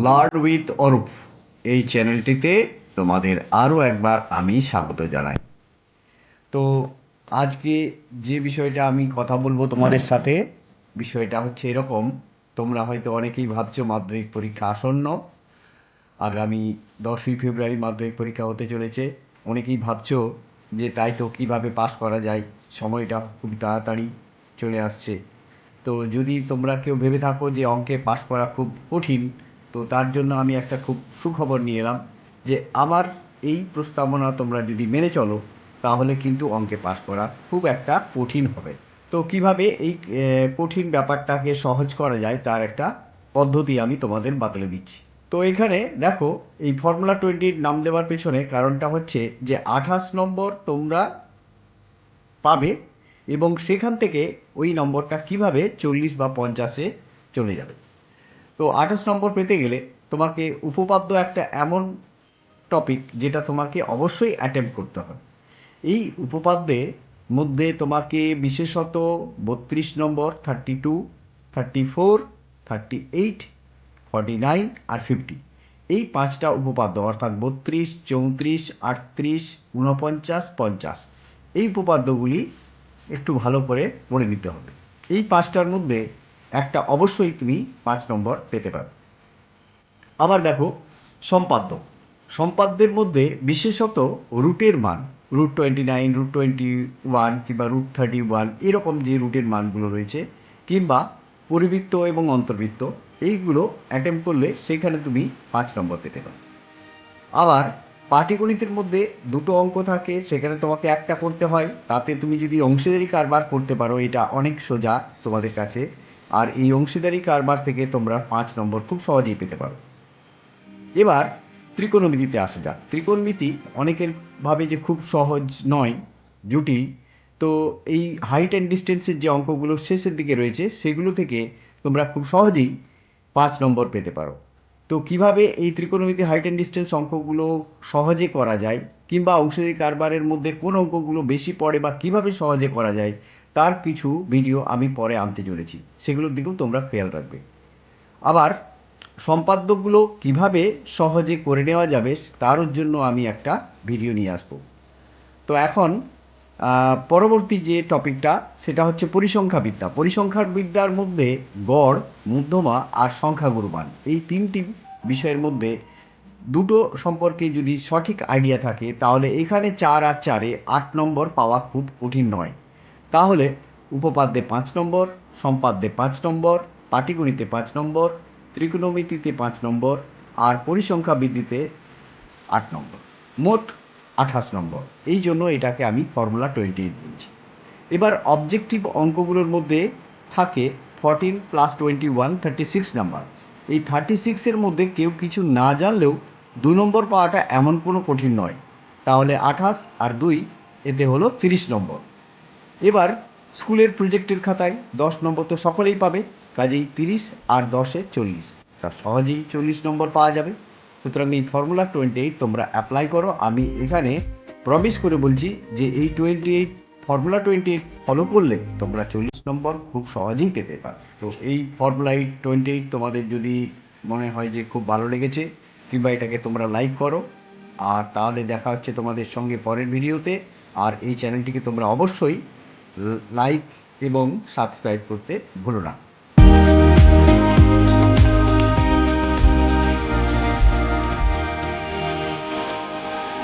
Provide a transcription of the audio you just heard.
Learn with Arup এই চ্যানেলটিতে তোমাদের আরও একবার আমি স্বাগত জানাই। তো আজকে যে বিষয়টা আমি কথা বলবো তোমাদের সাথে, বিষয়টা হচ্ছে এরকম। তোমরা হয়তো অনেকেই ভাবছো মাধ্যমিক পরীক্ষা আসন্ন, আগামী 10ই ফেব্রুয়ারি মাধ্যমিক পরীক্ষা হতে চলেছে। অনেকেই ভাবছো যে তাই তো কীভাবে পাস করা যায়, সময়টা খুব তাড়াতাড়ি চলে আসছে। তো যদি তোমরা কেউ ভেবে থাকো যে অঙ্কে পাস করা খুব কঠিন, তো তার জন্য আমি একটা খুব সুখবর নিয়ে এলাম যে আমার এই প্রস্তাবনা তোমরা যদি মেনে চলো তাহলে কিন্তু অঙ্কে পাস করা খুব একটা কঠিন হবে। তো কিভাবে এই কঠিন ব্যাপারটাকে সহজ করা যায় তার একটা পদ্ধতি আমি তোমাদের বাতলে দিচ্ছি। তো এখানে দেখো, এই ফর্মুলা 20 নাম দেওয়ার পেছনে কারণটা হচ্ছে যে 28 নম্বর তোমরা পাবে এবং সেখান থেকে ওই নম্বরটা কিভাবে 40 বা 50-এ চলে যাবে। তো 28 নম্বর পেতে গেলে তোমাকে উপপাদ্য একটা এমন টপিক যেটা তোমাকে অবশ্যই অ্যাটেম্প্ট করতে হবে। এই উপপাদ্যের মধ্যে তোমাকে বিশেষত 32 নম্বর, 32, 34, 38, 49 আর 50, এই 5টা উপপাদ্য অর্থাৎ 32, 34, 38, 49, 50, এই উপপাদ্যগুলি একটু ভালো করে মনে নিতে হবে। এই 5টার মধ্যে একটা অবশ্যই তুমি 5 নম্বর পেতে পারো। আবার দেখো, সম্পাদ্য, সম্পাদ্যের মধ্যে বিশেষত রুটের মান, √29, √21 কিংবা √31, এরকম যে রুটের মানগুলো রয়েছে, কিংবা পরিবৃত্ত এবং অন্তর্বৃত্ত, এইগুলো অ্যাটেম্প করলে সেখানে তুমি 5 নম্বর পেতে পারো। আবার পাটিগণিতের মধ্যে দুটো অঙ্ক থাকে, সেখানে তোমাকে একটা করতে হয়। তাতে তুমি যদি অংশীদারি কারবার করতে পারো, এটা অনেক সোজা তোমাদের কাছে। আর এই অংশীদারি কারবার থেকে তোমরা 5 নম্বর খুব সহজেই পেতে পারো। এবার ত্রিকোণমিতিতে আসা যাক। ত্রিকোণমিতি অনেকের ভাবে যে খুব সহজ নয়, জটিল। তো এই হাইট অ্যান্ড ডিস্টেন্সের যে অঙ্কগুলো শেষের দিকে রয়েছে সেগুলো থেকে তোমরা খুব সহজেই 5 নম্বর পেতে পারো। তো কিভাবে এই ত্রিকোণমিতি হাইট অ্যান্ড ডিস্টেন্স অঙ্কগুলো সহজে করা যায়, কিংবা অংশীদারি কারবারের মধ্যে কোন অঙ্কগুলো বেশি পড়ে বা কিভাবে সহজে করা যায়, তার কিছু ভিডিও আমি পরে আনতে চলেছি, সেগুলোর দিকেও তোমরা খেয়াল রাখবে। আবার সম্পাদ্যগুলো কিভাবে সহজে করে নেওয়া যাবে তার জন্য আমি একটা ভিডিও নিয়ে আসবো। তো এখন পরবর্তী যে টপিকটা সেটা হচ্ছে পরিসংখ্যা বিদ্যা। পরিসংখ্যার বিদ্যার মধ্যে গড়, মধ্যমা আর সংখ্যাগুরু মান, এই 3টি বিষয়ের মধ্যে দুটো সম্পর্কে যদি সঠিক আইডিয়া থাকে তাহলে এখানে 4 আর 4-এ 8 নম্বর পাওয়া খুব কঠিন নয়। তাহলে উপপাদ্যে 5 নম্বর, সম্পাদ্যে 5 নম্বর, পাটিগণিতে 5 নম্বর, ত্রিকোণমিতিতে 5 নম্বর আর পরিসংখ্যা বিদ্যাতে 8 নম্বর, মোট 28 নম্বর। এই জন্য এটাকে আমি ফর্মুলা 28 বলছি। এবার অবজেক্টিভ অঙ্কগুলোর মধ্যে থাকে 14 + 21, 36 নাম্বার। এই 36-এর মধ্যে কেউ কিছু না জানলেও 2 নম্বর পাওয়াটা এমন কোনো কঠিন নয়। তাহলে 28 আর 2, এতে হলো 30 নম্বর। এবার স্কুলের প্রজেক্টের খাতায় 10 নম্বর তো সকলেই পাবে, কাজেই 30 আর 10-এ 40, তা সহজেই 40 নম্বর পাওয়া যাবে। সুতরাং এই ফর্মুলা 28 তোমরা অ্যাপ্লাই করো। আমি এখানে প্রমিস করে বলছি যে এই ফর্মুলা 28 ফলো করলে তোমরা 40 নম্বর খুব সহজেই পেতে পারো। তো এই ফর্মুলা 28 তোমাদের যদি মনে হয় যে খুব ভালো লেগেছে, কিংবা এটাকে তোমরা লাইক করো, আর তাহলে দেখা হচ্ছে তোমাদের সঙ্গে পরের ভিডিওতে। আর এই চ্যানেলটিকে তোমরা অবশ্যই লাইক এবং সাবস্ক্রাইব করতে ভুলো না।